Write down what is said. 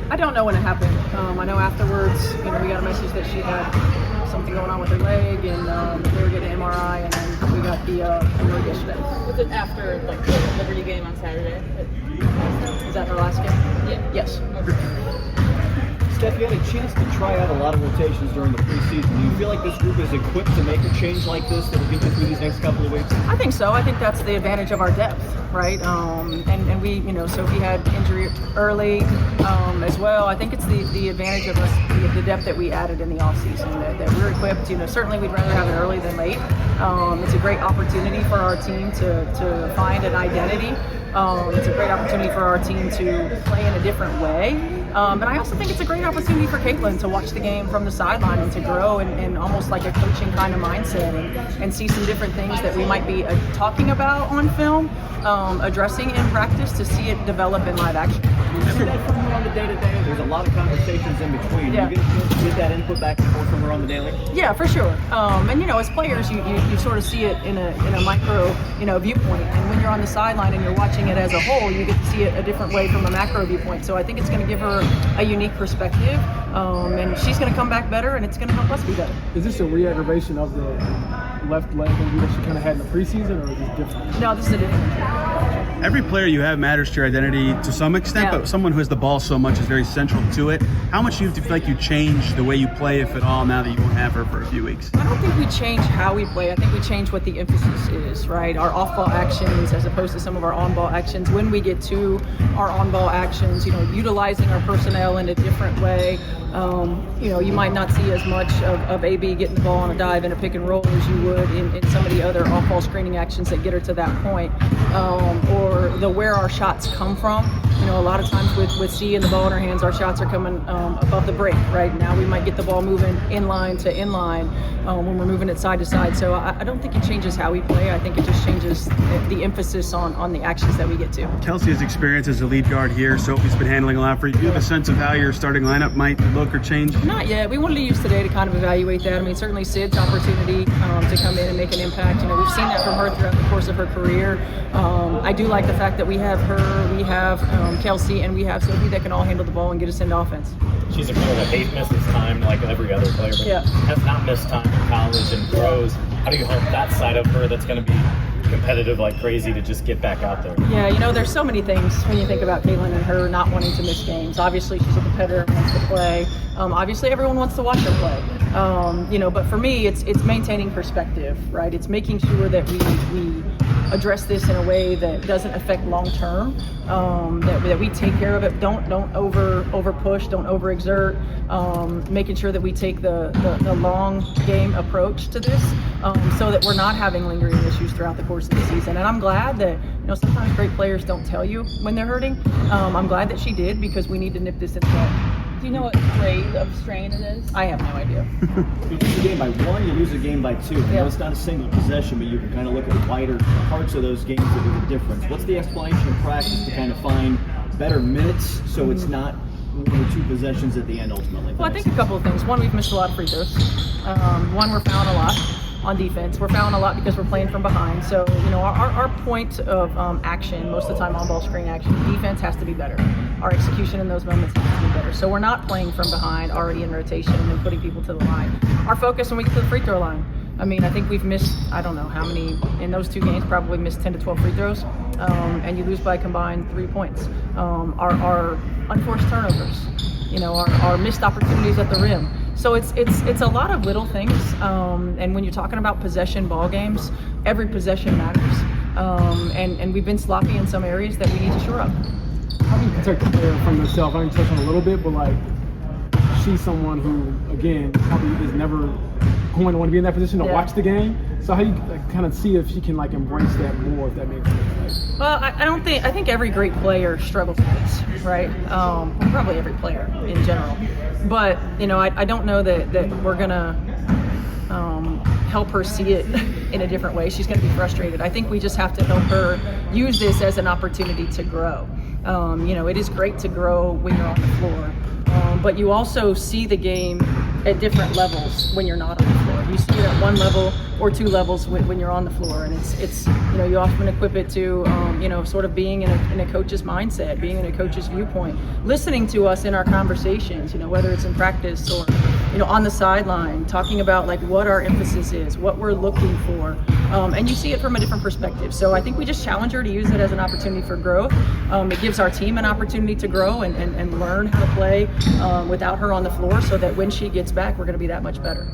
I don't know when it happened. I know afterwards, we got a message that she had something going on with her leg, and they were getting an MRI, and then we got the alert yesterday. Was it after the Liberty game on Saturday? Is that her last game? Yeah. Yes. Steph, you had a chance to try out a lot of rotations during the preseason. Do you feel like this group is equipped to make a change like this that'll get you through these next couple of weeks? I think so. I think that's the advantage of our depth, right? And we, Sophie had injury early as well. I think it's the advantage of us, the depth that we added in the offseason, that we're equipped. Certainly we'd rather have it early than late. It's a great opportunity for our team to find an identity. It's a great opportunity for our team to play in a different way. And I also think it's a great opportunity for Caitlin to watch the game from the sideline and to grow in almost like a coaching kind of mindset and see some different things that we might be talking about on film, addressing in practice to see it develop in live action. You see that from her on the day-to-day? There's a lot of conversations in between. Yeah. You get a chance to get that input back and forth from her on the daily? Yeah, for sure. And as players, you sort of see it in a micro, viewpoint. And when you're on the sideline and you're watching it as a whole, you get to see it a different way from a macro viewpoint. So I think it's going to give her a unique perspective, and she's going to come back better, and it's going to help us be better. Is this a re-aggravation of the left leg injury that she kind of had in the preseason, or is this different? No, this is a different. Every player you have matters to your identity to some extent, Yeah. but someone who has the ball so much is very central to it. How much do you feel like you change the way you play, if at all, now that you won't have her for a few weeks? I don't think we change how we play. I think we change what the emphasis is, right? Our off-ball actions as opposed to some of our on-ball actions. When we get to our on-ball actions, utilizing our personnel in a different way. You might not see as much of AB getting the ball on a dive and a pick and roll as you would in some of the other off-ball screening actions that get her to that point. Or where our shots come from. A lot of times with C and the ball in her hands, our shots are coming above the break, right? Now we might get the ball moving inline to inline when we're moving it side to side. So I don't think it changes how we play. I think it just changes the emphasis on the actions that we get to. Kelsey's experience as a lead guard here, Sophie's been handling a lot for you. Do you have a sense of how your starting lineup might look or change? Not yet. We wanted to use today to kind of evaluate that. I mean, certainly Sid's opportunity to come in and make an impact. We've seen that from her throughout the course of her career. I do like the fact that we have her, we have Kelsey, and we have Sophie that can all handle the ball and get us into offense. She's a player that misses time like every other player, but has not missed time in college and pros. How do you help that side of her that's going to be competitive like crazy to just get back out there? Yeah, there's so many things when you think about Caitlin and her not wanting to miss games. Obviously, she's a competitor and wants to play. Obviously, everyone wants to watch her play. But for me, it's maintaining perspective, right? It's making sure that we address this in a way that doesn't affect long term. That we take care of it. Don't over push. Don't overexert. Making sure that we take the long game approach to this, so that we're not having lingering issues throughout the course of the season. And I'm glad that sometimes great players don't tell you when they're hurting. I'm glad that she did, because we need to nip this in the bud. Do you know what grade of strain it is? I have no idea. You lose a game by 1, you lose a game by 2. I know it's not a single possession, but you can kind of look at wider parts of those games that were the difference. What's the explanation in practice to kind of find better minutes so it's not 1 or 2 possessions at the end ultimately? Well, I think a couple of things. One, we've missed a lot of free throws. One, we're fouling a lot on defense. We're fouling a lot because we're playing from behind. So, our point of action, most of the time on-ball screen action, defense has to be better. Our execution in those moments has to be better. So we're not playing from behind, already in rotation, and putting people to the line. Our focus when we get to the free throw line. I mean, I think we've missed, I don't know how many, in those 2 games, probably missed 10 to 12 free throws, and you lose by a combined 3 points. Our unforced turnovers, our missed opportunities at the rim. So it's a lot of little things, and when you're talking about possession ball games, every possession matters, and we've been sloppy in some areas that we need to shore up. How do you protect the player from herself? I can touch on a little bit, but she's someone who, again, probably is never going to want to be in that position to watch the game. So how do you kind of see if she can embrace that more, if that makes sense? Well, I think every great player struggles with this, right? Probably every player in general. But, I don't know that we're going to help her see it in a different way. She's going to be frustrated. I think we just have to help her use this as an opportunity to grow. It is great to grow when you're on the floor, but you also see the game at different levels when you're not on the floor. You see it at one level or two levels when you're on the floor, and it's you know, you often equip it to you know, sort of being in a coach's mindset, being in a coach's viewpoint, listening to us in our conversations, you know, whether it's in practice or, you know, on the sideline, talking about like what our emphasis is, what we're looking for, and you see it from a different perspective. So I think we just challenge her to use it as an opportunity for growth. It gives our team an opportunity to grow and learn how to play without her on the floor, so that when she gets back, we're going to be that much better.